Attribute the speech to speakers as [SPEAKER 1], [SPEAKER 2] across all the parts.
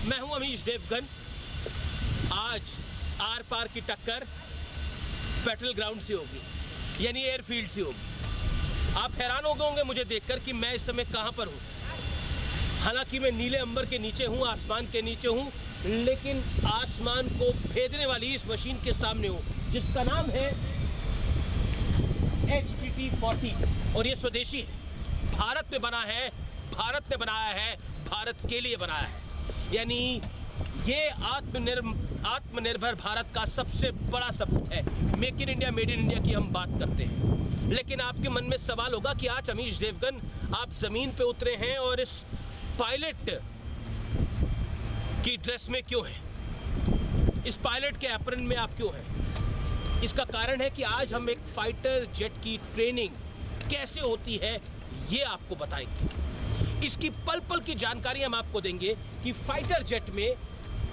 [SPEAKER 1] मैं हूं अमीश देवगन। आज आर पार की टक्कर बैटल ग्राउंड से होगी, यानी एयरफील्ड से होगी। आप हैरान हो गए होंगे मुझे देखकर कि मैं इस समय कहां पर हूं। हालांकि मैं नीले अंबर के नीचे हूं, आसमान के नीचे हूं, लेकिन आसमान को भेदने वाली इस मशीन के सामने हूं जिसका नाम है HTT-40 और ये स्वदेशी है, भारत में बना है, भारत ने बनाया है, भारत के लिए बनाया है। यानी ये आत्मनिर्भर भारत का सबसे बड़ा सबूत है। Make in India, made in India की हम बात करते हैं, लेकिन आपके मन में सवाल होगा कि आज अमीश देवगन आप जमीन पे उतरे हैं और इस पायलट की ड्रेस में क्यों हैं? इस पायलट के एप्रन में आप क्यों हैं? इसका कारण है कि आज हम एक फाइटर जेट की ट्रेनिंग कैसे होती है ये आपको बताएंगे। इसकी पल पल की जानकारी हम आपको देंगे कि फाइटर जेट में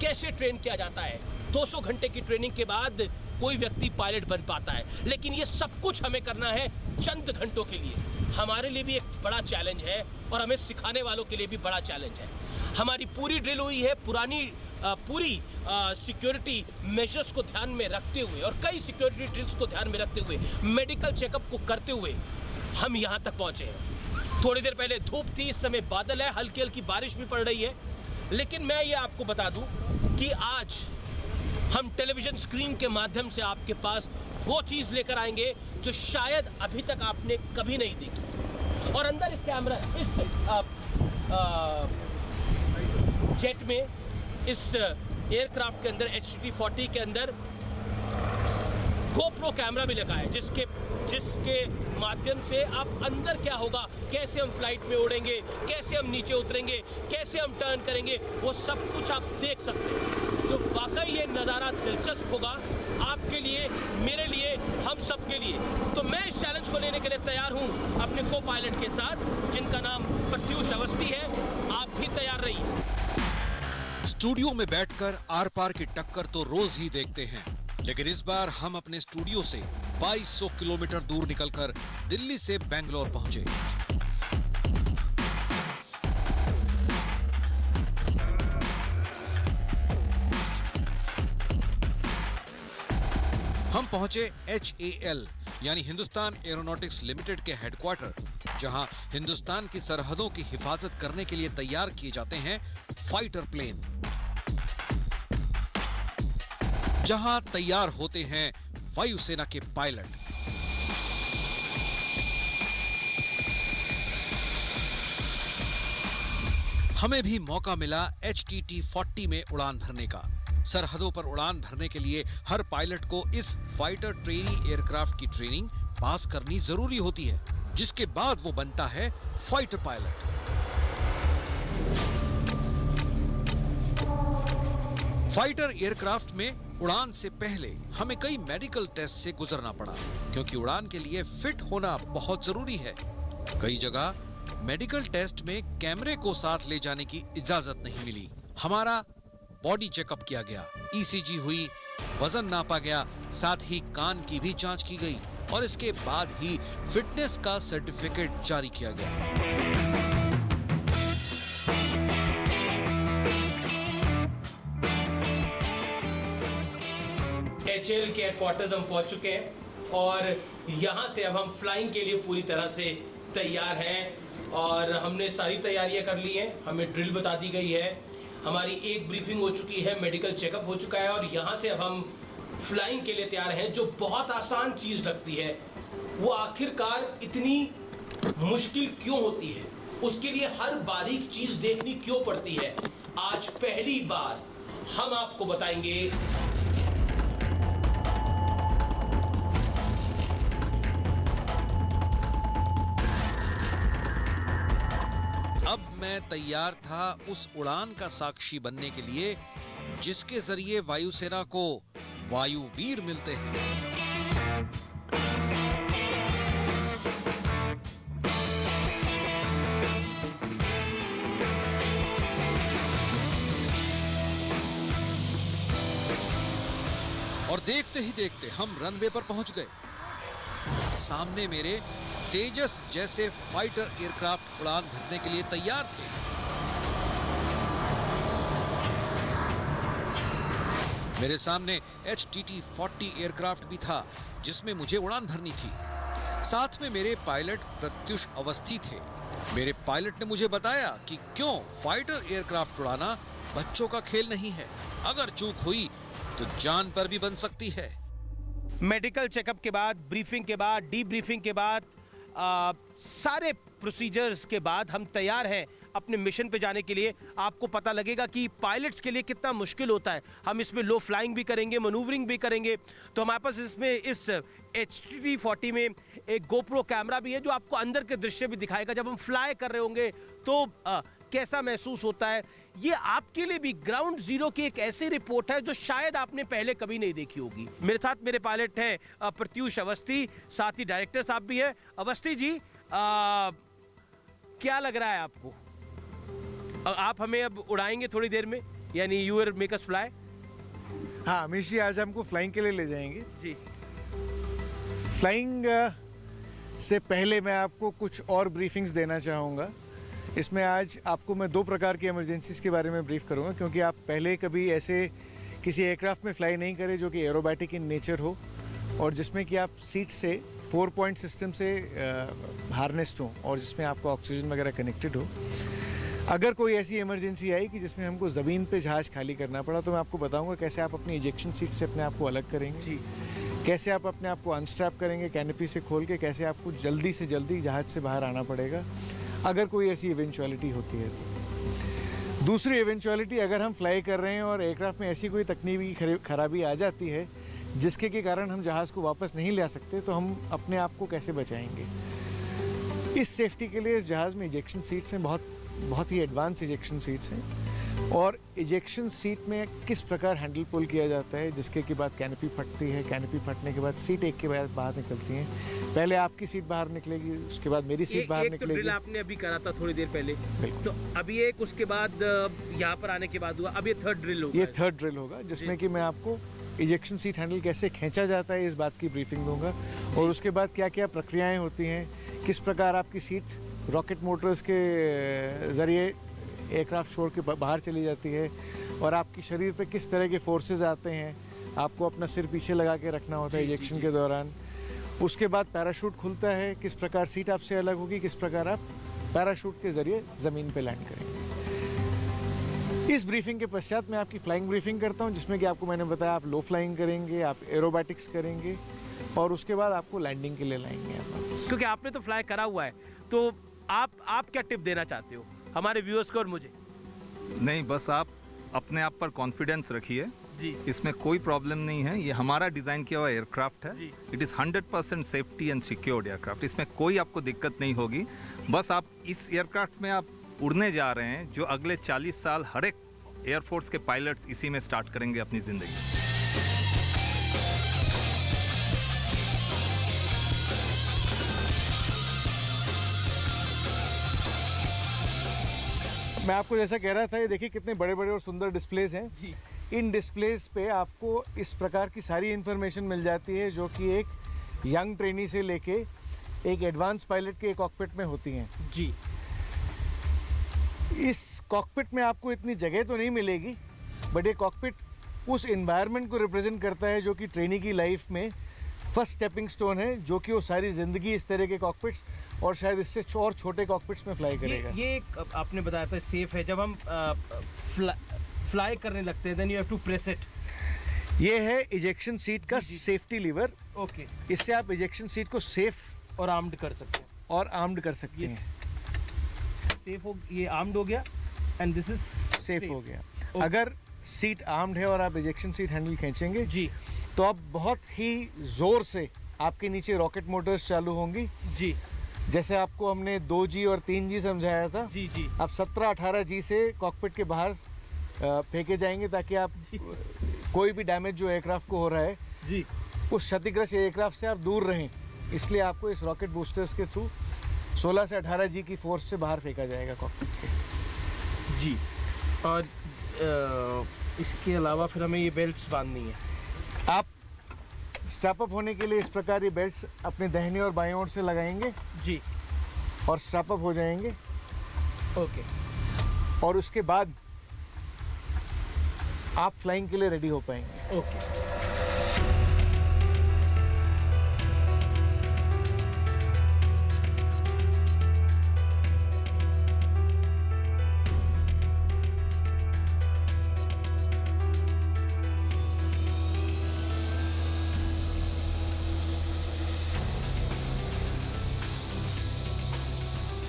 [SPEAKER 1] कैसे ट्रेन किया जाता है। 200 घंटे की ट्रेनिंग के बाद कोई व्यक्ति पायलट बन पाता है, लेकिन ये सब कुछ हमें करना है चंद घंटों के लिए। हमारे लिए भी एक बड़ा चैलेंज है और हमें सिखाने वालों के लिए भी बड़ा चैलेंज है। हमारी पूरी ड्रिल हुई है पूरी सिक्योरिटी मेजर्स को ध्यान में रखते हुए और कई सिक्योरिटी ड्रिल्स को ध्यान में रखते हुए, मेडिकल चेकअप को करते हुए हम यहाँ तक पहुँचे हैं। थोड़ी देर पहले धूप थी, इस समय बादल है, हल्की हल्की बारिश भी पड़ रही है, लेकिन मैं ये आपको बता दूं कि आज हम टेलीविजन स्क्रीन के माध्यम से आपके पास वो चीज़ लेकर आएंगे जो शायद अभी तक आपने कभी नहीं देखी। और अंदर इस कैमरा, इस जेट में, इस एयरक्राफ्ट के अंदर, HTT-40 के अंदर GoPro कैमरा भी लगा है, जिसके माध्यम से आप अंदर क्या होगा, कैसे हम फ्लाइट में उड़ेंगे, कैसे हम नीचे उतरेंगे, कैसे हम टर्न करेंगे, वो सब कुछ आप देख सकते हैं। तो वाकई ये नज़ारा दिलचस्प होगा आपके लिए, मेरे लिए, हम सब के लिए। तो मैं इस चैलेंज को लेने के लिए तैयार हूँ अपने को पायलट के साथ, जिनका नाम प्रत्युष अवस्थी है। आप भी तैयार रहिए।
[SPEAKER 2] स्टूडियो में बैठकर आर पार की टक्कर तो रोज ही देखते हैं, लेकिन इस बार हम अपने स्टूडियो से 2200 किलोमीटर दूर निकलकर दिल्ली से बेंगलोर पहुंचे। हम पहुंचे HAL यानी हिंदुस्तान एरोनॉटिक्स लिमिटेड के हेडक्वार्टर, जहां हिंदुस्तान की सरहदों की हिफाजत करने के लिए तैयार किए जाते हैं फाइटर प्लेन, जहां तैयार होते हैं वायुसेना के पायलट। हमें भी मौका मिला HTT-40 में उड़ान भरने का। सरहदों पर उड़ान भरने के लिए हर पायलट को इस फाइटर ट्रेनी एयरक्राफ्ट की ट्रेनिंग पास करनी जरूरी होती है, जिसके बाद वो बनता है फाइटर पायलट। फाइटर एयरक्राफ्ट में उड़ान से पहले हमें कई मेडिकल टेस्ट से गुजरना पड़ा, क्योंकि उड़ान के लिए फिट होना बहुत जरूरी है। कई जगह मेडिकल टेस्ट में कैमरे को साथ ले जाने की इजाजत नहीं मिली। हमारा बॉडी चेकअप किया गया, ECG हुई, वजन नापा गया, साथ ही कान की भी जांच की गई और इसके बाद ही फिटनेस का सर्टिफिकेट जारी किया गया।
[SPEAKER 1] HAL के हेडक्वार्टर्स हम पहुंच चुके हैं और यहाँ से अब हम फ्लाइंग के लिए पूरी तरह से तैयार हैं और हमने सारी तैयारियां कर ली हैं। हमें ड्रिल बता दी गई है, हमारी एक ब्रीफिंग हो चुकी है, मेडिकल चेकअप हो चुका है और यहाँ से अब हम फ्लाइंग के लिए तैयार हैं। जो बहुत आसान चीज़ लगती है वो आखिरकार इतनी मुश्किल क्यों होती है, उसके लिए हर बारीक चीज़ देखनी क्यों पड़ती है, आज पहली बार हम आपको बताएंगे।
[SPEAKER 2] अब मैं तैयार था उस उड़ान का साक्षी बनने के लिए जिसके जरिए वायुसेना को वायुवीर मिलते हैं। और देखते ही देखते हम रनवे पर पहुंच गए। सामने मेरे तेजस जैसे फाइटर एयरक्राफ्ट उड़ान भरने के लिए तैयार थे। मेरे सामने HTT-40 एयरक्राफ्ट भी था जिसमें मुझे उड़ान भरनी थी। साथ में मेरे पायलट प्रत्युष अवस्थी थे। मेरे पायलट ने मुझे बताया कि क्यों फाइटर एयरक्राफ्ट उड़ाना बच्चों का खेल नहीं है। अगर चूक हुई तो जान पर भी बन सकती है।
[SPEAKER 1] मेडिकल चेकअप के बाद, ब्रीफिंग के बाद, डीब्रीफिंग के बाद, सारे प्रोसीजर्स के बाद हम तैयार हैं अपने मिशन पे जाने के लिए। आपको पता लगेगा कि पायलट्स के लिए कितना मुश्किल होता है। हम इसमें लो फ्लाइंग भी करेंगे, मनूवरिंग भी करेंगे। तो हमारे पास इसमें इस HTT-40 में एक गोप्रो कैमरा भी है जो आपको अंदर के दृश्य भी दिखाएगा। जब हम फ्लाई कर रहे होंगे तो कैसा महसूस होता है, ये आपके लिए भी ग्राउंड जीरो की एक ऐसी रिपोर्ट है जो शायद आपने पहले कभी नहीं देखी होगी। मेरे साथ मेरे पायलट हैं प्रत्युष अवस्थी, साथ ही डायरेक्टर साहब भी है। अवस्थी जी, क्या लग रहा है आपको? आप हमें अब उड़ाएंगे थोड़ी देर में, यानी you will make us fly?
[SPEAKER 3] हाँ, अमीश जी आज हमको फ्लाइंग के लिए ले जाएंगे
[SPEAKER 1] जी।
[SPEAKER 3] फ्लाइंग से पहले मैं आपको कुछ और ब्रीफिंग्स देना चाहूँगा। इसमें आज आपको मैं 2 प्रकार की इमरजेंसीज के बारे में ब्रीफ करूँगा, क्योंकि आप पहले कभी ऐसे किसी एयरक्राफ्ट में फ्लाई नहीं करें जो कि एरोबैटिक इन नेचर हो और जिसमें कि आप सीट से 4 पॉइंट सिस्टम से हार्नेस्ड हो और जिसमें आपको ऑक्सीजन वगैरह कनेक्टेड हो। अगर कोई ऐसी इमरजेंसी आई कि जिसमें हमको ज़मीन पे जहाज़ खाली करना पड़ा तो मैं आपको बताऊंगा कैसे आप अपनी इजेक्शन सीट से अपने आप को अलग करेंगे
[SPEAKER 1] जी।
[SPEAKER 3] कैसे आप अपने आप को अनस्ट्रैप करेंगे कैनोपी से खोल के, कैसे आपको जल्दी से जल्दी जहाज़ से बाहर आना पड़ेगा अगर कोई ऐसी इवेंचुअलिटी होती है तो। दूसरी इवेंचुअलिटी, अगर हम फ्लाई कर रहे हैं और एयरक्राफ्ट में ऐसी कोई तकनीकी खराबी आ जाती है जिसके के कारण हम जहाज़ को वापस नहीं ले आ सकते, तो हम अपने आप को कैसे बचाएंगे। इस सेफ्टी के लिए इस जहाज़ में इजेक्शन सीट्स हैं, बहुत ही एडवांस इजेक्शन सीट्स हैं और इजेक्शन सीट में किस प्रकार हैंडल पुल किया जाता है जिसके के बाद कैनोपी फटती है, कैनोपी फटने के बाद सीट एक के बाद बाहर निकलती हैं। पहले आपकी सीट बाहर निकलेगी, उसके बाद मेरी सीट बाहर निकलेगी।
[SPEAKER 1] ड्रिल आपने अभी करा था थोड़ी देर पहले, तो अभी एक उसके बाद यहाँ पर आने के बाद हुआ, अब ये थर्ड ड्रिल होगा।
[SPEAKER 3] ये थर्ड ड्रिल होगा जिसमें कि मैं आपको इजेक्शन सीट हैंडल कैसे खींचा जाता है इस बात की ब्रीफिंग दूंगा और उसके बाद क्या क्या प्रक्रियाएं होती हैं, किस प्रकार आपकी सीट रॉकेट मोटर्स के ज़रिए एयरक्राफ्ट छोड़ के बाहर चली जाती है और आपकी शरीर पे किस तरह के फोर्सेस आते हैं। आपको अपना सिर पीछे लगा के रखना होता है इजेक्शन के दौरान। उसके बाद पैराशूट खुलता है, किस प्रकार सीट आपसे अलग होगी, किस प्रकार आप पैराशूट के ज़रिए ज़मीन पे लैंड करेंगे। इस ब्रीफिंग के पश्चात मैं आपकी फ्लाइंग ब्रीफिंग करता हूं जिसमें कि आपको मैंने बताया आप लो फ्लाइंग करेंगे, आप एरोबैटिक्स करेंगे और उसके बाद आपको लैंडिंग के लिए लाएंगे।
[SPEAKER 1] क्योंकि आपने तो फ्लाई करा हुआ है, तो आप क्या टिप देना चाहते हो हमारे व्यूअर्स को और मुझे?
[SPEAKER 4] नहीं, बस आप अपने आप पर कॉन्फिडेंस रखिए
[SPEAKER 1] जी।
[SPEAKER 4] इसमें कोई प्रॉब्लम नहीं है। ये हमारा डिज़ाइन किया हुआ एयरक्राफ्ट है।
[SPEAKER 1] जी।
[SPEAKER 4] It is 100% safety and secured aircraft. इसमें कोई आपको दिक्कत नहीं होगी। बस आप इस एयरक्राफ्ट में आप उड़ने जा रहे हैं जो अगले 40 साल हर एक एयरफोर्स के पायलट्स इसी में स्टार्ट करेंगे अपनी ज़िंदगी।
[SPEAKER 3] मैं आपको जैसा कह रहा था, ये देखिए कितने बड़े बड़े और सुंदर डिस्प्लेज हैं
[SPEAKER 1] जी।
[SPEAKER 3] इन डिस्प्लेस पे आपको इस प्रकार की सारी इन्फॉर्मेशन मिल जाती है जो कि एक यंग ट्रेनी से लेके एक एडवांस पायलट के कॉकपिट में होती हैं
[SPEAKER 1] जी।
[SPEAKER 3] इस कॉकपिट में आपको इतनी जगह तो नहीं मिलेगी, बट ये कॉकपिट उस एनवायरनमेंट को रिप्रेजेंट करता है जो कि ट्रेनी की लाइफ में फर्स्ट स्टेपिंग स्टोन है, जो कि वो सारी ज़िंदगी इस तरह के कॉकपिट्स और शायद इससे और छोटे कॉकपिट्स में फ्लाई करेगा।
[SPEAKER 1] ये आपने बताया था सेफ है। जब हम फ्लाई करने लगते हैं then you have to press it.
[SPEAKER 3] ये है इजेक्शन सीट का सेफ्टी लीवर।
[SPEAKER 1] ओके।
[SPEAKER 3] इससे आप इजेक्शन सीट को सेफ
[SPEAKER 1] और आर्म्ड कर सकते हैं।
[SPEAKER 3] और आर्म्ड कर सकते हैं।
[SPEAKER 1] सेफ हो, ये आर्म्ड हो गया एंड दिस इज
[SPEAKER 3] सेफ हो गया। अगर सीट आर्म्ड है और आप इजेक्शन सीट हैंडल खींचेंगे
[SPEAKER 1] जी
[SPEAKER 3] तो आप बहुत ही जोर से आपके नीचे रॉकेट मोटर्स चालू होंगी
[SPEAKER 1] जी।
[SPEAKER 3] जैसे आपको हमने 2G और 3G समझाया था।
[SPEAKER 1] जी जी।
[SPEAKER 3] आप 17-18G से कॉकपिट के बाहर फेंके जाएंगे ताकि आप कोई भी डैमेज जो एयरक्राफ्ट को हो रहा है
[SPEAKER 1] जी
[SPEAKER 3] उस क्षतिग्रस्त एयरक्राफ्ट से आप दूर रहें। इसलिए आपको इस रॉकेट बूस्टर्स के थ्रू 16 से 18G की फोर्स से बाहर फेंका जाएगा कॉकपिट के।
[SPEAKER 1] जी। और इसके अलावा फिर हमें ये बेल्ट्स बांधनी है।
[SPEAKER 3] आप स्ट्रैप अप होने के लिए इस प्रकार ये बेल्ट्स अपने दाहिने और बाएं ओर से लगाएंगे
[SPEAKER 1] जी
[SPEAKER 3] और स्ट्रैप अप हो जाएंगे।
[SPEAKER 1] ओके।
[SPEAKER 3] और उसके बाद आप फ्लाइंग के लिए रेडी हो पाएंगे।
[SPEAKER 1] ओके।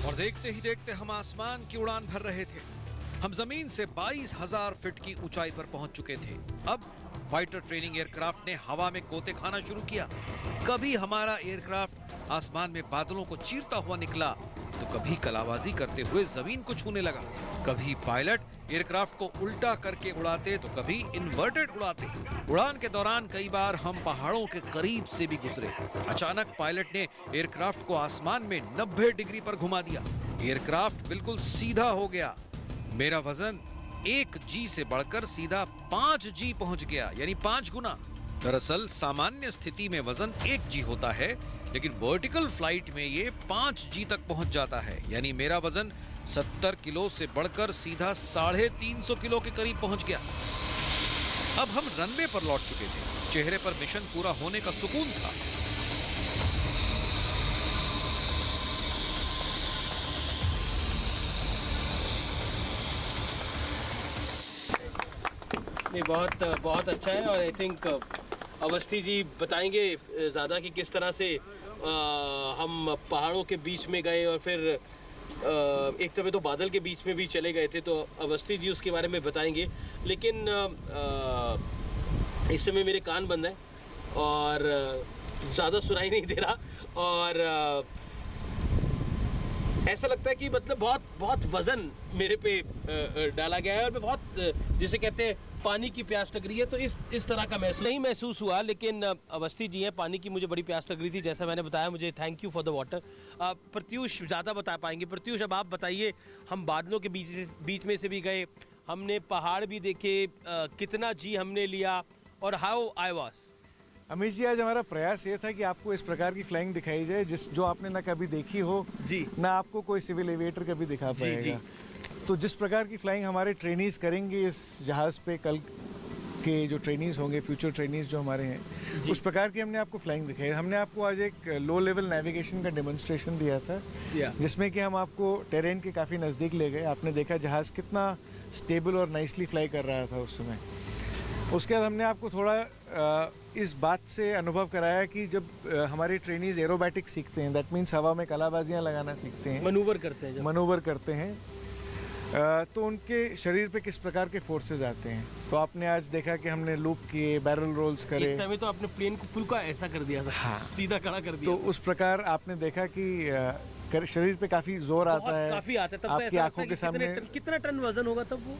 [SPEAKER 2] और देखते ही देखते हम आसमान की उड़ान भर रहे थे। हम जमीन से 22,000 फीट की ऊंचाई पर पहुंच चुके थे। अब फाइटर ट्रेनिंग एयरक्राफ्ट ने हवा में गोते खाना शुरू किया। कभी हमारा एयरक्राफ्ट आसमान में बादलों को चीरता हुआ निकला, तो कभी कलाबाजी करते हुए जमीन को छूने लगा। कभी पायलट एयरक्राफ्ट को उल्टा करके उड़ाते तो कभी इन्वर्टेड उड़ाते। उड़ान के दौरान कई बार हम पहाड़ों के करीब से भी गुजरे। अचानक पायलट ने एयरक्राफ्ट को आसमान में 90 डिग्री पर घुमा दिया। एयरक्राफ्ट बिल्कुल सीधा हो गया। मेरा वजन 1G से बढ़कर सीधा 5G पहुंच गया, यानी 5 गुना। दरअसल सामान्य स्थिति में वजन 1G होता है, लेकिन वर्टिकल फ्लाइट में ये 5G तक पहुंच जाता है, यानी मेरा वजन 70 किलो से बढ़कर सीधा 350 किलो के करीब पहुंच गया। अब हम रनवे पर लौट चुके थे। चेहरे पर मिशन पूरा होने का सुकून था।
[SPEAKER 1] नहीं, बहुत बहुत अच्छा है। और आई थिंक अवस्थी जी बताएंगे ज़्यादा कि किस तरह से हम पहाड़ों के बीच में गए और फिर एक तरह तो बादल के बीच में भी चले गए थे, तो अवस्थी जी उसके बारे में बताएंगे। लेकिन इस समय मेरे कान बंद हैं और ज़्यादा सुनाई नहीं दे रहा, और ऐसा लगता है कि मतलब बहुत बहुत वज़न मेरे पे डाला गया है और मैं बहुत, जिसे कहते हैं, पानी की प्यास लग रही है। तो इस तरह का नहीं महसूस हुआ। लेकिन अवस्थी जी हैं, पानी की मुझे बड़ी प्यास लग रही थी, जैसा मैंने बताया। मुझे thank you for the water. Pratyush ज़्यादा बता पाएंगे। प्रत्यूष, अब आप बताइए, हम बादलों के बीच में से भी गए, हमने पहाड़ भी देखे, कितना जी हमने लिया और how I was.
[SPEAKER 3] Amit ji, आज हमारा प्रयास ये था कि आपको इस प्रकार की फ्लाइंग दिखाई जाए जो आपने ना कभी देखी हो
[SPEAKER 1] जी,
[SPEAKER 3] ना आपको कोई सिविल एविएटर कभी दिखा पाएगा।
[SPEAKER 1] जी।
[SPEAKER 3] तो जिस प्रकार की फ्लाइंग हमारे ट्रेनीज करेंगे इस जहाज़ पे, कल के जो ट्रेनीज होंगे, फ्यूचर ट्रेनीज जो हमारे हैं, उस प्रकार की हमने आपको फ्लाइंग दिखाई। हमने आपको आज एक लो लेवल नेविगेशन का डेमोन्स्ट्रेशन दिया था, जिसमें कि हम आपको टेरेन के काफ़ी नज़दीक ले गए। आपने देखा जहाज़ कितना स्टेबल और नाइसली फ्लाई कर रहा था उस समय। उसके बाद हमने आपको थोड़ा इस बात से अनुभव कराया कि जब हमारे ट्रेनीज एरोबैटिक्स सीखते हैं, दैट मीन्स हवा में कलाबाजियाँ लगाना सीखते हैं,
[SPEAKER 1] मनूवर करते हैं,
[SPEAKER 3] तो उनके शरीर पे किस प्रकार के फोर्सेस आते हैं। तो आपने आज देखा कि हमने लूप किए, बैरल रोल्स करे।
[SPEAKER 1] एक टाइम तो आपने प्लेन को फुल्का ऐसा कर दिया था,
[SPEAKER 3] हाँ,
[SPEAKER 1] सीधा खड़ा कर दिया।
[SPEAKER 3] तो उस प्रकार आपने देखा कि शरीर पे काफ़ी जोर आता है,
[SPEAKER 1] काफ़ी आता है। तब
[SPEAKER 3] आपकी आंखों के सामने।
[SPEAKER 1] कितना टन वजन होगा तब वो?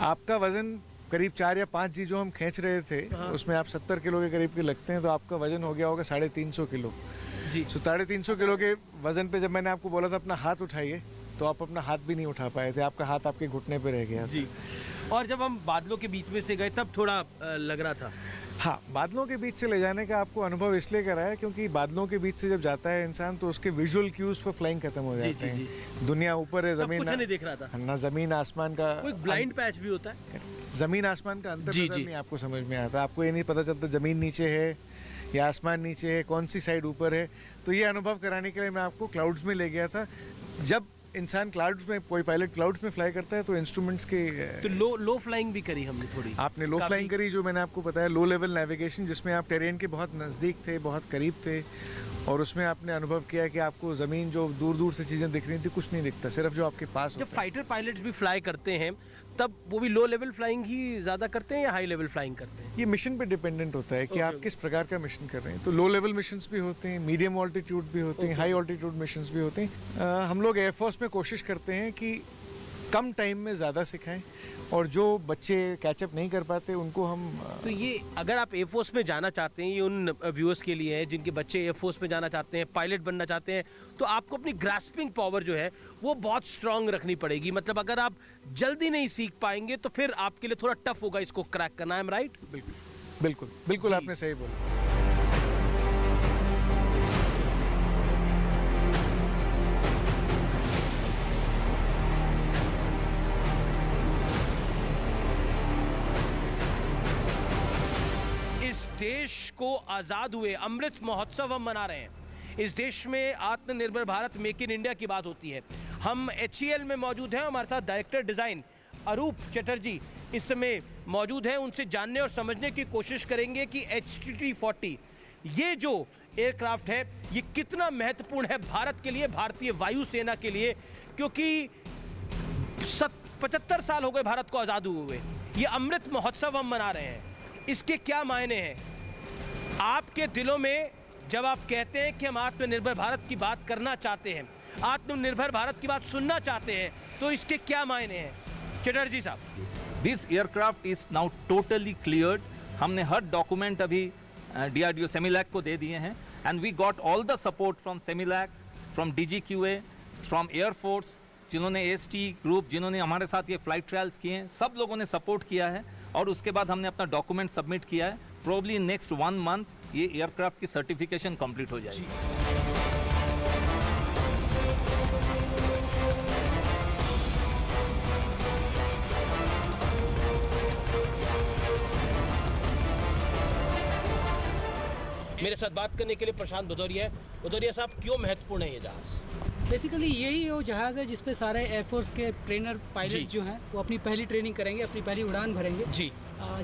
[SPEAKER 3] आपका वजन करीब 4 या 5 जी जो हम खींच रहे थे, उसमें आप 70 किलो के करीब के लगते हैं, तो आपका वजन हो गया होगा 350 किलो
[SPEAKER 1] जी।
[SPEAKER 3] 350 किलो के वजन पे जब मैंने आपको बोला था अपना हाथ उठाइए, तो आप अपना हाथ भी नहीं उठा पाए थे। आपका हाथ आपके घुटने पे रह गया
[SPEAKER 1] जी। और जब हम बादलों के बीच में से गए तब थोड़ा लग रहा था।
[SPEAKER 3] हाँ, बादलों के बीच से ले जाने का आपको अनुभव इसलिए कराया क्योंकि बादलों के बीच से जब जाता है इंसान, तो उसके विजुअल क्यूज फॉर फ्लाइंग खत्म हो जाते हैं। दुनिया ऊपर है, जमीन
[SPEAKER 1] नहीं देख रहा था
[SPEAKER 3] ना, जमीन आसमान का
[SPEAKER 1] कोई ब्लाइंड पैच भी होता है।
[SPEAKER 3] जमीन आसमान का अंतर नहीं आपको समझ में आता। आपको ये नहीं पता चलता जमीन नीचे है या आसमान नीचे है, कौन सी साइड ऊपर है। तो ये अनुभव कराने के लिए मैं आपको क्लाउड्स में ले गया था। जब इंसान क्लाउड्स में, कोई पायलट क्लाउड्स में फ्लाई करता है, तो इंस्ट्रूमेंट्स के
[SPEAKER 1] तो लो फ्लाइंग भी करी हमने थोड़ी।
[SPEAKER 3] आपने लो फ्लाइंग करी, जो मैंने आपको बताया, लो लेवल नेविगेशन, जिसमें आप टेरेन के बहुत नज़दीक थे, बहुत करीब थे, और उसमें आपने अनुभव किया कि आपको ज़मीन जो दूर दूर से चीज़ें दिख रही थी, कुछ नहीं दिखता, सिर्फ जो आपके पास
[SPEAKER 1] जब फाइटर पायलट्स भी फ्लाई करते हैं तब वो भी लो लेवल फ्लाइंग ही ज़्यादा करते हैं या हाई लेवल फ्लाइंग करते हैं?
[SPEAKER 3] ये मिशन पे डिपेंडेंट होता है कि आप किस प्रकार का मिशन कर रहे हैं। तो लो लेवल मिशंस भी होते हैं, मीडियम ऑल्टीट्यूड भी होते हैं, हाई ऑल्टीट्यूड मिशंस भी होते हैं। हम लोग एयरफोर्स में कोशिश करते हैं कि कम टाइम में ज़्यादा सिखाएं, और जो बच्चे कैचअप नहीं कर पाते उनको हम
[SPEAKER 1] तो ये अगर आप एयरफोर्स में जाना चाहते हैं, ये उन व्यूअर्स के लिए है जिनके बच्चे एयरफोर्स में जाना चाहते हैं, पायलट बनना चाहते हैं, तो आपको अपनी ग्रास्पिंग पावर जो है वो बहुत स्ट्रांग रखनी पड़ेगी। मतलब अगर आप जल्दी नहीं सीख पाएंगे तो फिर आपके लिए थोड़ा टफ होगा इसको क्रैक करना। I am right?
[SPEAKER 3] बिल्कुल बिल्कुल आपने सही बोला।
[SPEAKER 1] देश को आज़ाद हुए अमृत महोत्सव हम मना रहे हैं। इस देश में आत्मनिर्भर भारत, मेक इन इंडिया की बात होती है। हम HCL में मौजूद हैं, हमारे साथ डायरेक्टर डिज़ाइन अरूप चटर्जी इस समय मौजूद हैं। उनसे जानने और समझने की कोशिश करेंगे कि HTT-40 ये जो एयरक्राफ्ट है ये कितना महत्वपूर्ण है भारत के लिए, भारतीय वायुसेना के लिए, क्योंकि 75 साल हो गए भारत को आज़ाद हुए। ये अमृत महोत्सव हम मना रहे हैं, इसके क्या मायने हैं आपके दिलों में जब आप कहते हैं कि हम आत्मनिर्भर भारत की बात करना चाहते हैं, आत्मनिर्भर भारत की बात सुनना चाहते हैं, तो इसके क्या मायने हैं चटर्जी साहब?
[SPEAKER 4] This aircraft is now totally cleared. हमने हर डॉक्यूमेंट अभी DRDO सेमिलैक को दे दिए हैं, and we got all the support from CEMILAC, from DGQA, from air force, जिन्होंने AST ग्रुप, जिन्होंने हमारे साथ ये फ्लाइट ट्रायल्स किए हैं, सब लोगों ने सपोर्ट किया है। और उसके बाद हमने अपना डॉक्यूमेंट सबमिट किया है। प्रोबब्ली नेक्स्ट 1 मंथ ये एयरक्राफ्ट की सर्टिफिकेशन कंप्लीट हो जाएगी।
[SPEAKER 1] मेरे साथ बात करने के लिए प्रशांत भदौरिया है। भदौरिया साहब, क्यों महत्वपूर्ण है ये जहाज़?
[SPEAKER 5] बेसिकली यही वो जहाज़ है जिसपे सारे एयरफोर्स के ट्रेनर पायलट जो हैं वो अपनी पहली ट्रेनिंग करेंगे, अपनी पहली उड़ान भरेंगे
[SPEAKER 1] जी।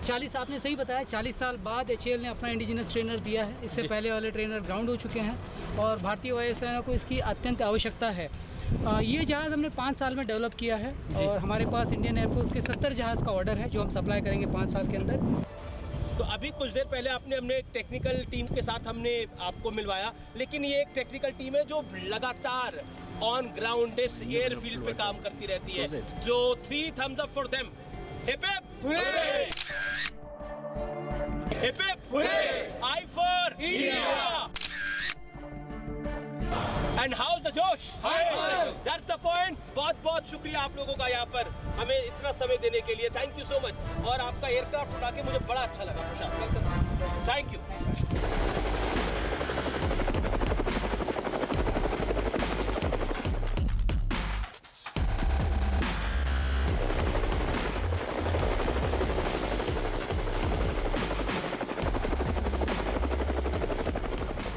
[SPEAKER 5] 40, आपने सही बताया, 40 साल बाद HAL ने अपना इंडिजिनस ट्रेनर दिया है। इससे पहले वाले ट्रेनर ग्राउंड हो चुके हैं और भारतीय वायुसेना को इसकी अत्यंत आवश्यकता है। ये जहाज़ हमने 5 साल में डेवलप किया है और हमारे पास इंडियन एयरफोर्स के 70 जहाज़ का ऑर्डर है जो हम सप्लाई करेंगे 5 साल के अंदर।
[SPEAKER 1] तो अभी कुछ देर पहले हमने टेक्निकल टीम के साथ हमने आपको मिलवाया, लेकिन ये एक टेक्निकल टीम है जो लगातार ऑन ग्राउंड इस एयरफील्ड पे काम करती रहती है। जो 3 thumbs up for them. Hip hip hooray! Hip hip hooray! I for India! And how's the जोश? That's the point. बहुत बहुत शुक्रिया आप लोगों का यहाँ पर हमें इतना समय देने के लिए। Thank you so much. और आपका एयरक्राफ्ट उड़ा के मुझे बड़ा अच्छा लगा प्रशांत। Thank you.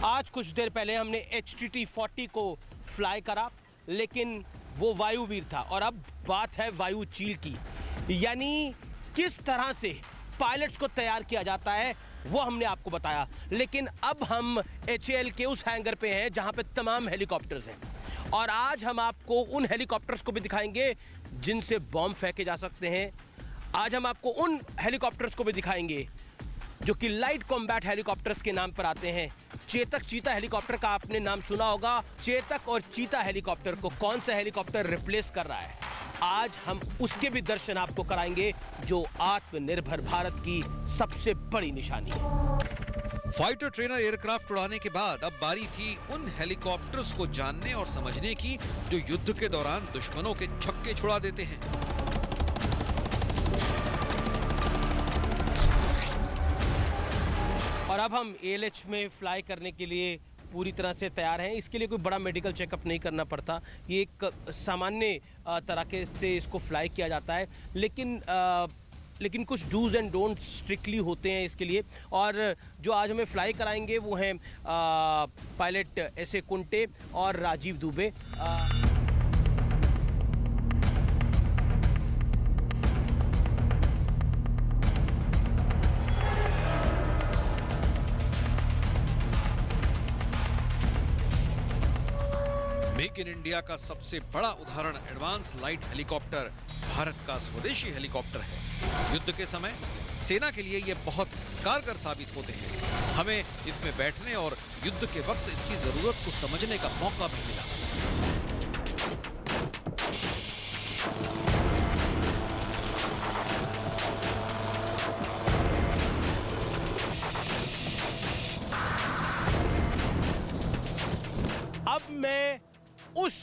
[SPEAKER 1] आज कुछ देर पहले हमने HTT-40 को फ्लाई करा, लेकिन वो वायुवीर था। और अब बात है वायु चील की, यानी किस तरह से पायलट्स को तैयार किया जाता है वो हमने आपको बताया। लेकिन अब हम HAL के उस हैंगर पे हैं जहां पे तमाम हेलीकॉप्टर्स हैं, और आज हम आपको उन हेलीकॉप्टर्स को भी दिखाएंगे जिनसे बॉम्ब फेंके जा सकते हैं। आज हम आपको उन हेलीकॉप्टर्स को भी दिखाएंगे जो कि लाइट कॉम्बैट हेलीकॉप्टर्स के नाम पर आते हैं। चेतक चीता हेलीकॉप्टर का आपने नाम सुना होगा। चेतक और चीता हेलीकॉप्टर को कौन सा हेलीकॉप्टर रिप्लेस कर रहा है, आज हम उसके भी दर्शन आपको कराएंगे, जो आत्मनिर्भर भारत की सबसे बड़ी निशानी है।
[SPEAKER 2] फाइटर ट्रेनर एयरक्राफ्ट उड़ाने के बाद अब बारी थी उन हेलीकॉप्टर्स को जानने और समझने की जो युद्ध के दौरान दुश्मनों के छक्के छुड़ा देते हैं।
[SPEAKER 1] और अब हम ALH में फ्लाई करने के लिए पूरी तरह से तैयार हैं। इसके लिए कोई बड़ा मेडिकल चेकअप नहीं करना पड़ता, ये एक सामान्य तरीके से इसको फ्लाई किया जाता है। लेकिन कुछ डूज एंड डोंट स्ट्रिक्टली होते हैं इसके लिए। और जो आज हमें फ्लाई कराएंगे वो हैं पायलट S.A. कुंटे और Rajeev Dubey.
[SPEAKER 2] Make in India का सबसे बड़ा उदाहरण एडवांस लाइट हेलीकॉप्टर भारत का स्वदेशी हेलीकॉप्टर है। युद्ध के समय सेना के लिए ये बहुत कारगर साबित होते हैं। हमें इसमें बैठने और युद्ध के वक्त इसकी जरूरत को समझने का मौका भी मिला।
[SPEAKER 1] अब मैं उस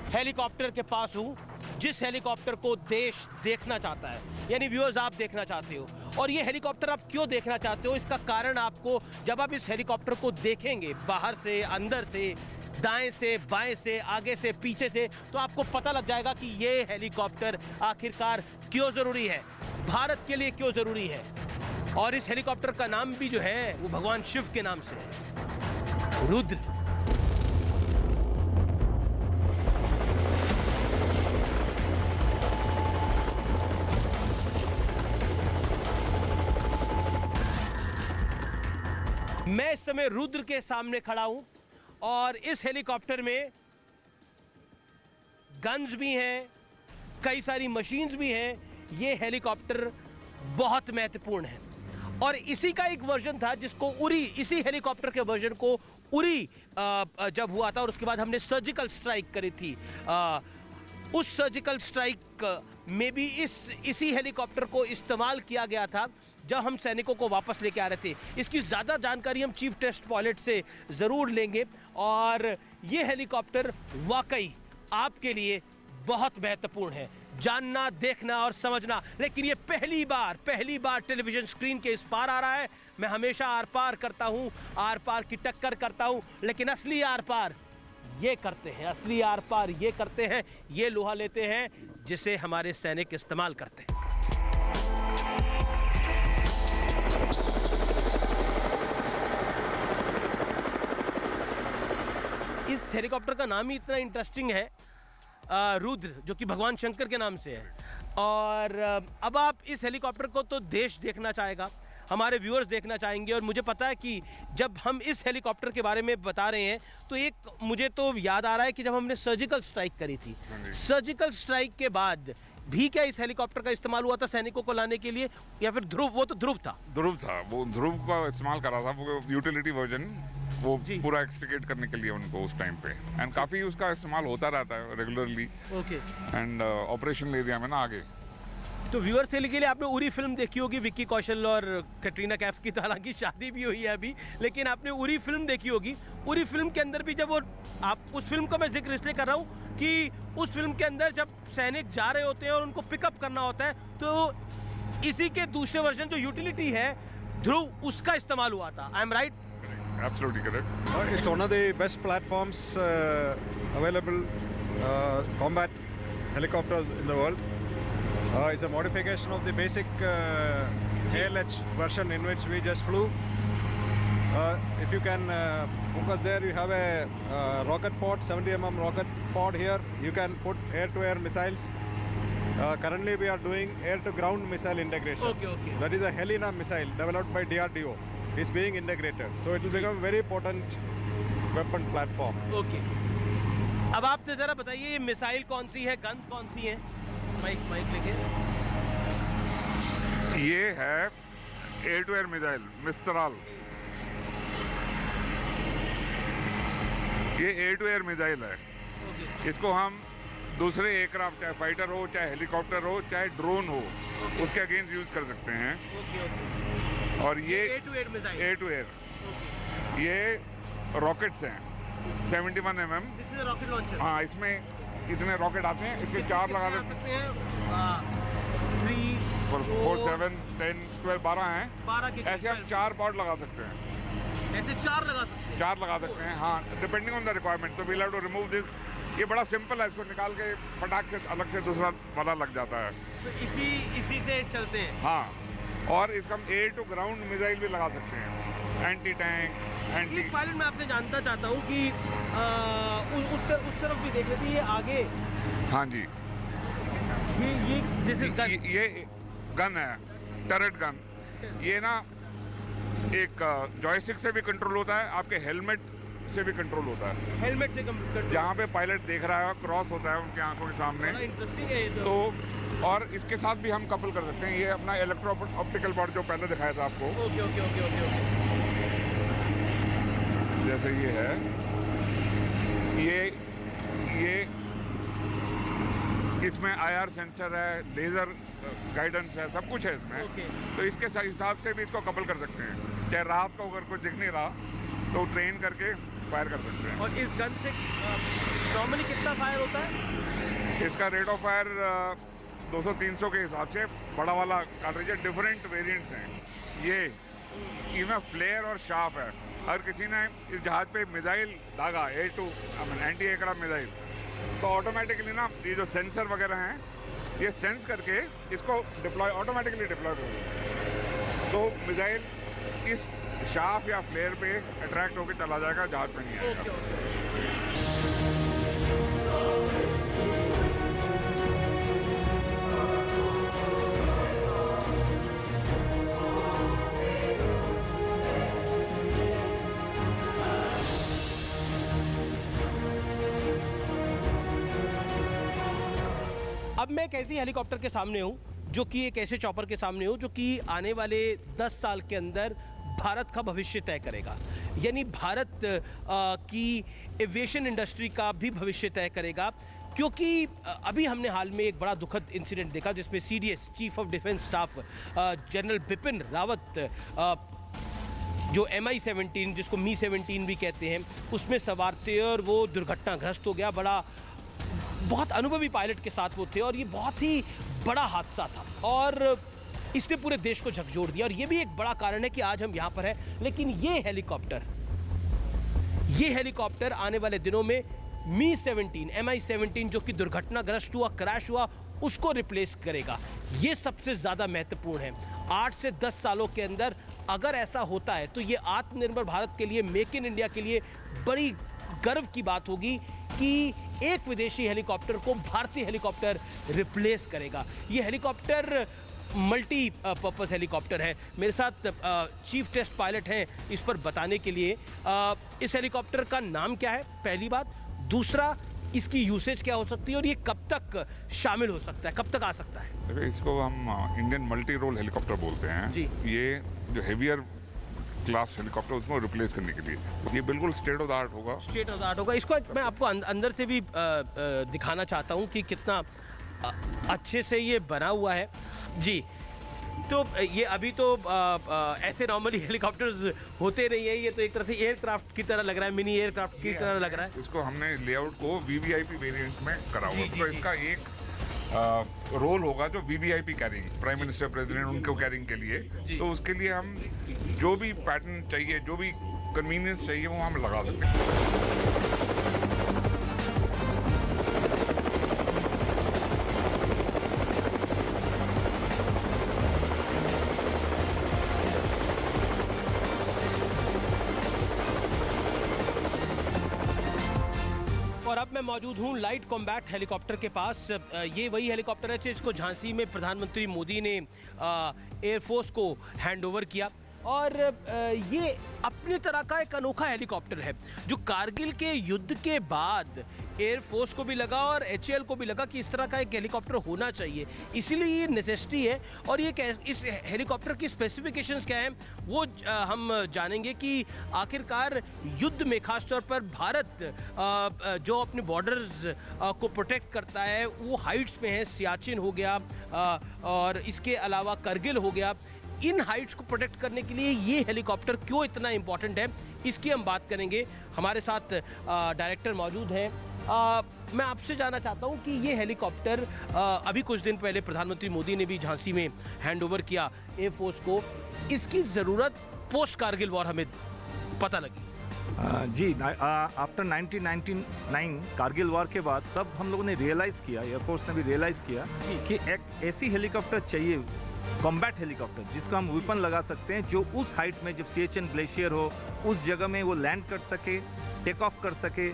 [SPEAKER 1] हेलीकॉप्टर के पास हूं जिस हेलीकॉप्टर को देश देखना चाहता है, यानी व्यूअर्स आप देखना चाहते हो। और ये हेलीकॉप्टर आप क्यों देखना चाहते हो, इसका कारण आपको जब आप इस हेलीकॉप्टर को देखेंगे बाहर से, अंदर से, दाएं से, बाएं से, आगे से, पीछे से, तो आपको पता लग जाएगा कि ये हेलीकॉप्टर आखिरकार क्यों जरूरी है, भारत के लिए क्यों जरूरी है। और इस हेलीकॉप्टर का नाम भी जो है वो भगवान शिव के नाम से है, रुद्र। मैं इस समय रुद्र के सामने खड़ा हूं और इस हेलीकॉप्टर में गन्स भी हैं, कई सारी मशीन्स भी हैं। ये हेलीकॉप्टर बहुत महत्वपूर्ण है और इसी का एक वर्जन था जिसको उरी, इसी हेलीकॉप्टर के वर्जन को उरी जब हुआ था और उसके बाद हमने सर्जिकल स्ट्राइक करी थी। उस सर्जिकल स्ट्राइक में भी इसी हेलीकॉप्टर को इस्तेमाल किया गया था जब हम सैनिकों को वापस लेके आ रहे थे। इसकी ज़्यादा जानकारी हम चीफ टेस्ट पायलट से ज़रूर लेंगे और ये हेलीकॉप्टर वाकई आपके लिए बहुत महत्वपूर्ण है, जानना, देखना और समझना। लेकिन ये पहली बार टेलीविज़न स्क्रीन के इस पार आ रहा है। मैं हमेशा आर पार करता हूँ, आर पार की टक्कर करता हूँ, लेकिन असली आर पार ये करते हैं, असली आर पार ये करते हैं, ये लोहा लेते हैं जिसे हमारे सैनिक इस्तेमाल करते हैं। इस हेलीकॉप्टर का नाम ही इतना इंटरेस्टिंग है, रुद्र, जो कि भगवान शंकर के नाम से है। और अब आप इस हेलीकॉप्टर को तो देश देखना चाहेगा, हमारे व्यूअर्स देखना चाहेंगे और मुझे पता है कि जब हम इस हेलीकॉप्टर के बारे में बता रहे हैं तो एक मुझे तो याद आ रहा है कि जब हमने सर्जिकल स्ट्राइक करी थी, सर्जिकल स्ट्राइक के बाद भी क्या इस हेलीकॉप्टर का इस्तेमाल हुआ था सैनिकों को लाने के लिए, या फिर ध्रुव? वो तो ध्रुव था,
[SPEAKER 6] वो ध्रुव का इस्तेमाल करा था, वो यूटिलिटी वर्जन, वो पूरा एक्सट्रिकेट करने के लिए उनको उस टाइम पे, एंड काफी उसका इस्तेमाल होता रहता है regularly.
[SPEAKER 1] Okay.
[SPEAKER 6] And operation area में ना आगे।
[SPEAKER 1] तो व्यूअर्स के लिए आपने उरी फिल्म देखी होगी, विक्की कौशल और कैटरीना कैफ की, तो हालांकि शादी भी हुई है अभी, लेकिन आपने उरी फिल्म देखी होगी। उरी फिल्म के अंदर भी जब वो, आप उस फिल्म का मैं जिक्र इसलिए कर रहा हूँ कि उस फिल्म के अंदर जब सैनिक जा रहे होते हैं और उनको पिकअप करना होता है तो इसी के दूसरे वर्जन जो यूटिलिटी है ध्रुव, उसका इस्तेमाल हुआ था। I am right?
[SPEAKER 6] Absolutely correct.
[SPEAKER 7] It's one of the best platforms available combat helicopters in the world. It's a modification of the basic ALH version in which we just flew. If you can focus there, you have a rocket pod, 70 mm rocket pod here. You can put air-to-air missiles. Currently we are doing air-to-ground missile integration.
[SPEAKER 1] Okay.
[SPEAKER 7] That is a Helena missile developed by DRDO. Is being integrated, so it will become a very potent weapon platform.
[SPEAKER 1] Okay. अब आप जरा बताइए ये missile कौन सी है, gun कौन सी है? Mic लेके।
[SPEAKER 6] ये है एयर टू एयर मिसाइल मिस्ट्राल। ये एयर टू एयर मिसाइल है। इसको हम दूसरे एयरक्राफ्ट, चाहे फाइटर हो, चाहे हेलीकॉप्टर हो, चाहे ड्रोन हो, उसके अगेंस्ट यूज कर सकते हैं। और ये एयर टू एयर, ये रॉकेट्स हैं 71 mm।
[SPEAKER 1] Rocket launcher.
[SPEAKER 6] हाँ, इसमें इतने रॉकेट आते हैं, इसके 4 लगा सकते हैं।
[SPEAKER 1] 3,
[SPEAKER 6] 4, 7, 10, 12, 12 हैं।
[SPEAKER 1] 12 के
[SPEAKER 6] ऐसे हम 4 पॉड लगा सकते हैं।
[SPEAKER 1] ऐसे 4 लगा सकते हैं?
[SPEAKER 6] 4 लगा सकते हैं, हाँ, डिपेंडिंग ऑन द रिक्वायरमेंट। तो we'll have to remove this. ये बड़ा सिंपल है, इसको निकाल के फटाक से अलग से दूसरा वाला लग जाता है।
[SPEAKER 1] तो इसी से चलते हैं?
[SPEAKER 6] हाँ, और इसका हम एयर टू ग्राउंड मिसाइल भी लगा सकते हैं, एंटी टैंक, एंटी।
[SPEAKER 1] एक पायलट मैं आपसे जानना चाहता हूँ कि उस तरफ भी देख लेते हैं, ये आगे।
[SPEAKER 6] हाँ जी,
[SPEAKER 1] ये
[SPEAKER 6] गन है, टर्रेट गन। ये ना एक जॉयस्टिक से भी कंट्रोल होता है, आपके हेलमेट से भी कंट्रोल होता है।
[SPEAKER 1] हेलमेट से कंट्रोल,
[SPEAKER 6] जहाँ पे पायलट देख रहा है क्रॉस होता है उनकी आंखों के सामने।
[SPEAKER 1] इंटरेस्टिंग है ये
[SPEAKER 6] तो और इसके साथ भी हम कपल कर सकते हैं। ये अपना इलेक्ट्रो ऑप्टिकल पार्ट जो पहले दिखाया था आपको,
[SPEAKER 1] ओके।
[SPEAKER 6] जैसे ये है, ये इसमें IR सेंसर है, लेज़र गाइडेंस है, सब कुछ है इसमें। तो इसके हिसाब से भी इसको कपल कर सकते हैं। चाहे रात को अगर कुछ दिख नहीं रहा तो ट्रेन करके फायर कर सकते हैं।
[SPEAKER 1] और इस गन से नॉर्मली कितना फायर होता है?
[SPEAKER 6] इसका रेट ऑफ फायर 200-300 के हिसाब से बड़ा वाला कार्ट्रिज है। डिफरेंट वेरिएंट्स हैं। ये इसमें फ्लेयर और शार्प है। अगर किसी ने इस जहाज़ पे मिसाइल दागा, एंटी एयरक्राफ्ट मिसाइल, तो ऑटोमेटिकली ना ये जो सेंसर वगैरह हैं, ये सेंस करके इसको ऑटोमेटिकली डिप्लॉय कर देते हैं। तो मिसाइल इस शाफ या फ्लेयर पे अट्रैक्ट होकर चला जाएगा, जहाज पे नहीं आएगा।
[SPEAKER 1] अब मैं एक ऐसी हेलीकॉप्टर के सामने हूँ, जो कि एक ऐसे चॉपर के सामने हूँ जो कि आने वाले 10 साल के अंदर भारत का भविष्य तय करेगा, यानी भारत की एविएशन इंडस्ट्री का भी भविष्य तय करेगा। क्योंकि अभी हमने हाल में एक बड़ा दुखद इंसिडेंट देखा जिसमें CDS chief of defence staff general Bipin Rawat जो MI-17 जिसको मी-17 भी कहते हैं उसमें सवार थे और वो दुर्घटनाग्रस्त हो गया। बहुत अनुभवी पायलट के साथ वो थे और ये बहुत ही बड़ा हादसा था और इसने पूरे देश को झकझोर दिया और ये भी एक बड़ा कारण है कि आज हम यहाँ पर हैं। लेकिन ये हेलीकॉप्टर आने वाले दिनों में मी-17 MI-17 जो कि दुर्घटनाग्रस्त हुआ, क्रैश हुआ, उसको रिप्लेस करेगा। ये सबसे ज़्यादा महत्वपूर्ण है। 8 से 10 सालों के अंदर अगर ऐसा होता है तो ये आत्मनिर्भर भारत के लिए, मेक इन इंडिया के लिए बड़ी गर्व की बात होगी कि एक विदेशी हेलीकॉप्टर को भारतीय हेलीकॉप्टर रिप्लेस करेगा। ये हेलीकॉप्टर मल्टी पर्पस हेलीकॉप्टर है। मेरे साथ चीफ टेस्ट पायलट हैं इस पर बताने के लिए। इस हेलीकॉप्टर का नाम क्या है, पहली बात। दूसरा, इसकी यूसेज क्या हो सकती है और ये कब तक शामिल हो सकता है, कब तक आ सकता है?
[SPEAKER 6] देखिए, इसको हम इंडियन मल्टी रोल हेलीकॉप्टर बोलते हैं
[SPEAKER 1] जी।
[SPEAKER 6] ये जो हेवियर क्लास हेलीकॉप्टर उसको रिप्लेस करने के लिए ये बिल्कुल स्टेट ऑफ द आर्ट होगा।
[SPEAKER 1] स्टेट ऑफ द आर्ट होगा। इसको मैं आपको अंदर से भी दिखाना चाहता हूँ कि कितना अच्छे से ये बना हुआ है जी। तो ये अभी तो ऐसे नॉर्मली हेलीकॉप्टर्स होते नहीं है, ये तो एक तरह से एयरक्राफ्ट की तरह लग रहा है, मिनी एयरक्राफ्ट की तरह लग रहा है।
[SPEAKER 6] इसको हमने लेआउट को VVIP वेरिएंट में करा हुआ,
[SPEAKER 1] जी,
[SPEAKER 6] तो
[SPEAKER 1] जी।
[SPEAKER 6] इसका एक रोल होगा जो VVIP carrying, prime minister, president, उनको कैरिंग के लिए। तो उसके लिए हम जो भी पैटर्न चाहिए, जो भी कन्वीनियंस चाहिए वो हम लगा सकते हैं।
[SPEAKER 1] और अब मैं मौजूद हूँ लाइट कॉम्बैट हेलीकॉप्टर के पास। ये वही हेलीकॉप्टर है जिसको झांसी में प्रधानमंत्री मोदी ने एयरफोर्स को हैंडओवर किया और ये अपनी तरह का एक अनोखा हेलीकॉप्टर है जो कारगिल के युद्ध के बाद एयरफोर्स को भी लगा और HAL को भी लगा कि इस तरह का एक हेलीकॉप्टर होना चाहिए, इसीलिए ये नेसेसिटी है। और ये इस हेलीकॉप्टर की स्पेसिफिकेशंस क्या हैं वो हम जानेंगे कि आखिरकार युद्ध में खासतौर पर भारत जो अपने बॉर्डर्स को प्रोटेक्ट करता है वो हाइट्स में है, सियाचिन हो गया और इसके अलावा करगिल हो गया। इन हाइट्स को प्रोटेक्ट करने के लिए ये हेलीकॉप्टर क्यों इतना इम्पोर्टेंट है, इसकी हम बात करेंगे। हमारे साथ डायरेक्टर मौजूद हैं। मैं आपसे जानना चाहता हूं कि ये हेलीकॉप्टर अभी कुछ दिन पहले प्रधानमंत्री मोदी ने भी झांसी में हैंडओवर किया एयरफोर्स को, इसकी ज़रूरत पोस्ट कारगिल वॉर हमें पता लगी।
[SPEAKER 4] जी, आफ्टर 1999 कारगिल वॉर के बाद तब हम लोगों ने रियलाइज़ किया, एयरफोर्स ने भी रियलाइज़ किया कि एक ऐसी हेलीकॉप्टर चाहिए, कॉम्बैट हेलीकॉप्टर, जिसका हम वेपन लगा सकते हैं, जो उस हाइट में, जब सियाचिन ग्लेशियर हो उस जगह में वो लैंड कर सके, टेक ऑफ कर सके,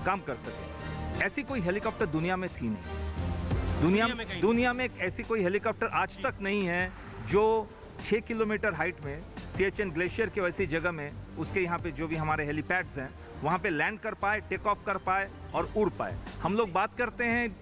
[SPEAKER 4] काम कर सके। ऐसी कोई हेलीकॉप्टर दुनिया में थी नहीं। दुनिया में एक ऐसी कोई हेलीकॉप्टर आज तक नहीं है जो 6 किलोमीटर हाइट में सियाचिन ग्लेशियर के वैसी जगह में, उसके यहाँ पे जो भी हमारे हेलीपैड्स हैं वहाँ पे लैंड कर पाए, टेक ऑफ कर पाए और उड़ पाए। हम लोग बात करते हैं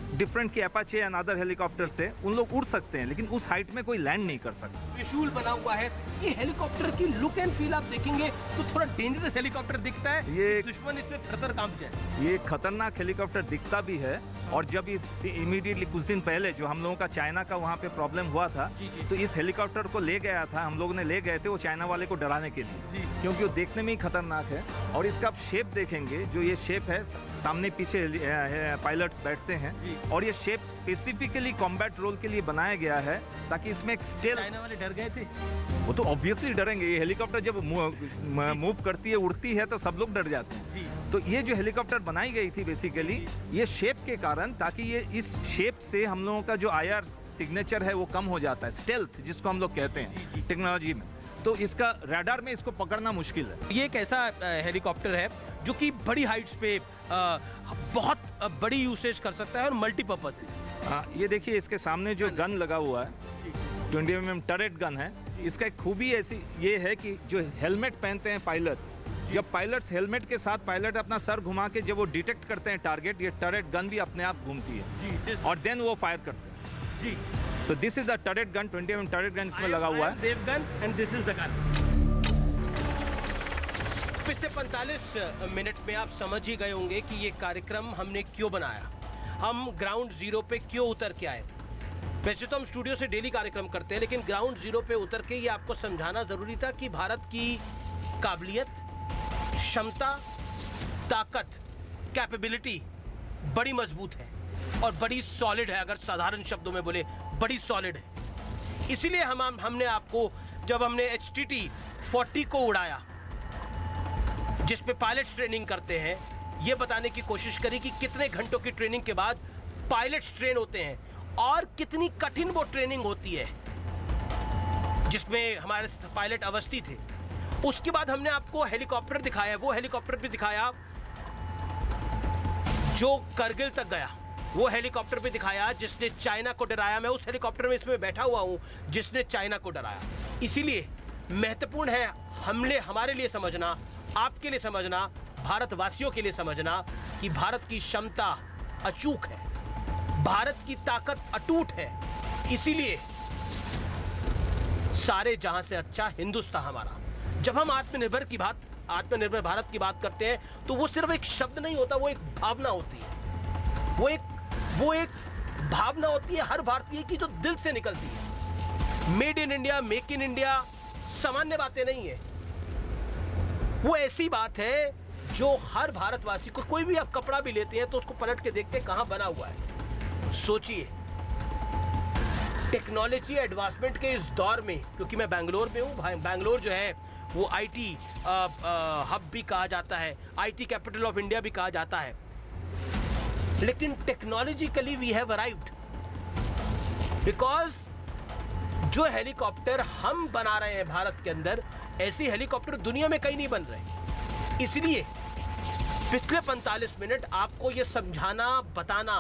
[SPEAKER 4] डिफरेंट की अपाचे एंड अदर हेलीकॉप्टर से, उन लोग उड़ सकते हैं लेकिन उस हाइट में कोई लैंड नहीं कर सकता।
[SPEAKER 1] त्रिशूल बना हुआ है। ये हेलीकॉप्टर की लुक एंड फील आप देखेंगे तो थोड़ा डेंजरस हेलीकॉप्टर दिखता है,
[SPEAKER 4] ये
[SPEAKER 1] दुश्मन इससे थर कांप जाए।
[SPEAKER 4] ये खतरनाक हेलीकॉप्टर दिखता भी है और जब इस इमीडिएटली कुछ दिन पहले जो हम लोगों का चाइना का वहाँ पे प्रॉब्लम हुआ था, तो इस हेलीकॉप्टर को ले गया था, हम लोग ने ले गए थे वो चाइना वाले को डराने के लिए, क्योंकि वो देखने में ही खतरनाक है। और इसका आप शेप देखेंगे, जो ये शेप है सामने पीछे पायलट्स बैठते हैं और ये शेप स्पेसिफिकली कॉम्बैट रोल के लिए बनाया गया है ताकि इसमें एक स्टेल।
[SPEAKER 1] चाइना वाले डर गए थे?
[SPEAKER 4] वो तो ऑब्वियसली डरेंगे, ये हेलीकॉप्टर जब मूव करती है, उड़ती है, तो सब लोग डर जाते हैं। तो ये जो हेलीकॉप्टर बनाई गई थी बेसिकली ये शेप के कारण, ताकि ये इस शेप से हम लोगों का जो IR सिग्नेचर है वो कम हो जाता है, स्टेल्थ जिसको हम लोग कहते हैं टेक्नोलॉजी में। तो इसका रडार में इसको पकड़ना मुश्किल है।
[SPEAKER 1] ये एक ऐसा हेलीकॉप्टर है जो कि बड़ी हाइट्स पे बहुत बड़ी यूसेज कर सकता है और मल्टीपर्पज है।
[SPEAKER 4] हाँ, ये देखिए इसके सामने जो गन लगा हुआ है 20 mm टरेट गन है। इसका एक खूबी ऐसी ये है कि जो हेलमेट पहनते हैं पायलट्स, जब पायलट्स हेलमेट के साथ पायलट अपना सर घुमा के जब वो डिटेक्ट करते हैं टारगेट, ये टरेट गन भी अपने आप घूमती है और देन वो फायर करते हैं
[SPEAKER 1] जी।
[SPEAKER 4] So this is the turret gun, 20 mm turret gun इसमें लगा हुआ है।
[SPEAKER 1] देव gun and this is the gun. पिछले 45 मिनट में आप समझ ही गए होंगे कि ये कार्यक्रम हमने क्यों बनाया, हम ग्राउंड जीरो पे क्यों उतर के आए। वैसे तो हम स्टूडियो से डेली कार्यक्रम करते हैं, लेकिन ग्राउंड जीरो पे उतर के ये आपको समझाना जरूरी था कि भारत की काबिलियत, क्षमता, ताकत, कैपेबिलिटी बड़ी मजबूत है और बड़ी सॉलिड है। अगर साधारण शब्दों में बोले, बड़ी सॉलिड है। इसीलिए हमने आपको जब हमने HTT 40 को उड़ाया, जिस पे पायलट्स ट्रेनिंग करते हैं, ये बताने की कोशिश करी कि कितने घंटों की ट्रेनिंग के बाद पायलट्स ट्रेन होते हैं और कितनी कठिन वो ट्रेनिंग होती है, जिसमें हमारे पायलट अवस्थी थे। उसके बाद हमने आपको हेलीकॉप्टर दिखाया, वो हेलीकॉप्टर भी दिखाया जो करगिल तक गया, वो हेलीकॉप्टर भी दिखाया जिसने चाइना को डराया। मैं उस हेलीकॉप्टर में इसमें बैठा हुआ हूं जिसने चाइना को डराया। इसीलिए महत्वपूर्ण है हमारे लिए समझना, आपके लिए समझना, भारतवासियों के लिए समझना कि भारत की क्षमता अचूक है, भारत की ताकत अटूट है। इसीलिए सारे जहां से अच्छा हिंदुस्तान हमारा। जब हम आत्मनिर्भर भारत की बात करते हैं तो वो सिर्फ एक शब्द नहीं होता, वो एक भावना होती है। वो एक भावना होती है हर भारतीय की जो दिल से निकलती है। Made in India, make in India सामान्य बातें नहीं है, वो ऐसी बात है जो हर भारतवासी को, कोई भी आप कपड़ा भी लेते हैं तो उसको पलट के देखते हैं कहां बना हुआ है। सोचिए टेक्नोलॉजी एडवांसमेंट के इस दौर में, क्योंकि मैं बैंगलोर में हूं, बैंगलोर जो है वो IT हब भी कहा जाता है, IT कैपिटल ऑफ इंडिया भी कहा जाता है, लेकिन technologically we have arrived because जो हेलीकॉप्टर हम बना रहे हैं भारत के अंदर, ऐसे हेलीकॉप्टर दुनिया में कहीं नहीं बन रहे। इसलिए पिछले 45 मिनट आपको ये समझाना, बताना